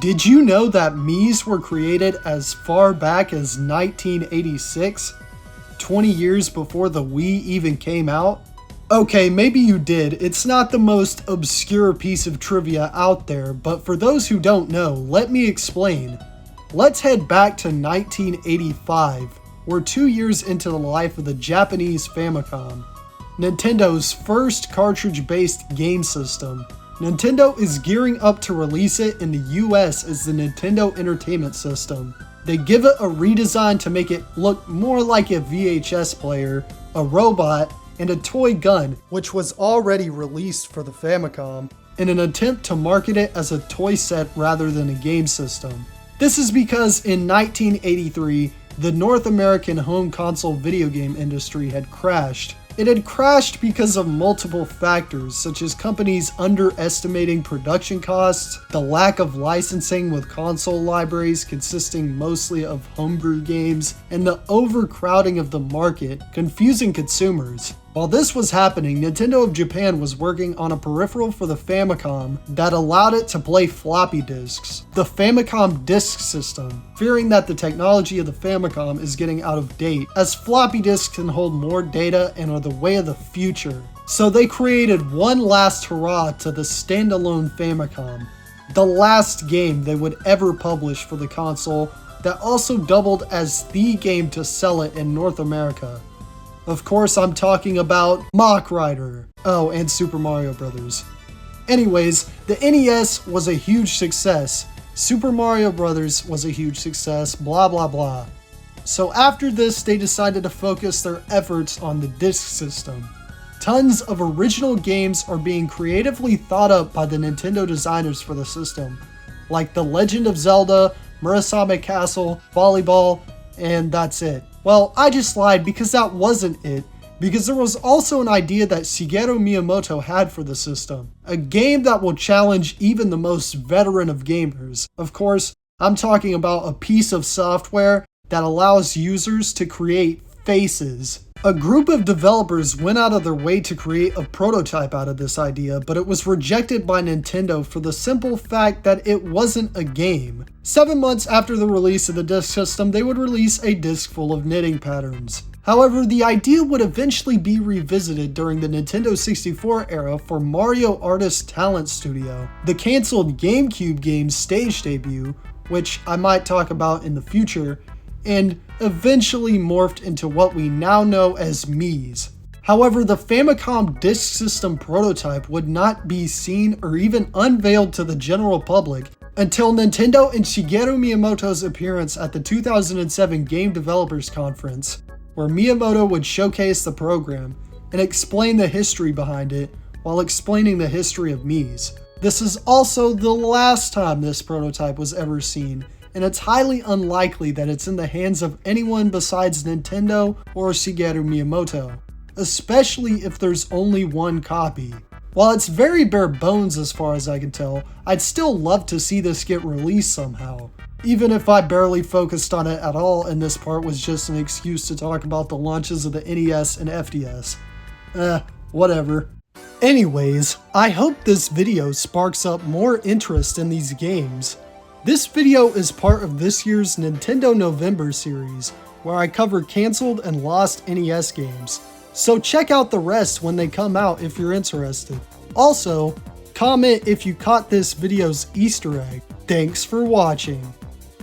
Did you know that Miis were created as far back as 1986? 20 years before the Wii even came out? Okay, maybe you did. It's not the most obscure piece of trivia out there, but for those who don't know, let me explain. Let's head back to 1985. We're 2 years into the life of the Japanese Famicom, Nintendo's first cartridge-based game system. Nintendo is gearing up to release it in the US as the Nintendo Entertainment System. They give it a redesign to make it look more like a VHS player, a robot, and a toy gun, which was already released for the Famicom, in an attempt to market it as a toy set rather than a game system. This is because in 1983, the North American home console video game industry had crashed. It had crashed because of multiple factors, such as companies underestimating production costs, the lack of licensing with console libraries consisting mostly of homebrew games, and the overcrowding of the market, confusing consumers. While this was happening, Nintendo of Japan was working on a peripheral for the Famicom that allowed it to play floppy disks, the Famicom Disk System, fearing that the technology of the Famicom is getting out of date, as floppy disks can hold more data and are the way of the future. So they created one last hurrah to the standalone Famicom, the last game they would ever publish for the console that also doubled as the game to sell it in North America. Of course, I'm talking about Mach Rider. Oh, and Super Mario Bros. Anyways, the NES was a huge success. Super Mario Bros. Was a huge success, blah blah blah. So after this, they decided to focus their efforts on the disk system. Tons of original games are being creatively thought up by the Nintendo designers for the system, like The Legend of Zelda, Murasame Castle, Volleyball, and that's it. Well, I just lied because that wasn't it, because there was also an idea that Shigeru Miyamoto had for the system, a game that will challenge even the most veteran of gamers. Of course, I'm talking about a piece of software that allows users to create faces. A group of developers went out of their way to create a prototype out of this idea, but it was rejected by Nintendo for the simple fact that it wasn't a game. 7 months after the release of the disk system, they would release a disc full of knitting patterns. However, the idea would eventually be revisited during the Nintendo 64 era for Mario Artist Talent Studio, the cancelled GameCube game's stage debut, which I might talk about in the future, and eventually morphed into what we now know as Miis. However, the Famicom Disk System prototype would not be seen or even unveiled to the general public until Nintendo and Shigeru Miyamoto's appearance at the 2007 Game Developers Conference, where Miyamoto would showcase the program and explain the history behind it while explaining the history of Miis. This is also the last time this prototype was ever seen, and it's highly unlikely that it's in the hands of anyone besides Nintendo or Shigeru Miyamoto, especially if there's only one copy. While it's very bare bones as far as I can tell, I'd still love to see this get released somehow, even if I barely focused on it at all and this part was just an excuse to talk about the launches of the NES and FDS. Whatever. Anyways, I hope this video sparks up more interest in these games. This video is part of this year's Nintendo November series, where I cover cancelled and lost NES games. So check out the rest when they come out if you're interested. Also, comment if you caught this video's Easter egg. Thanks for watching.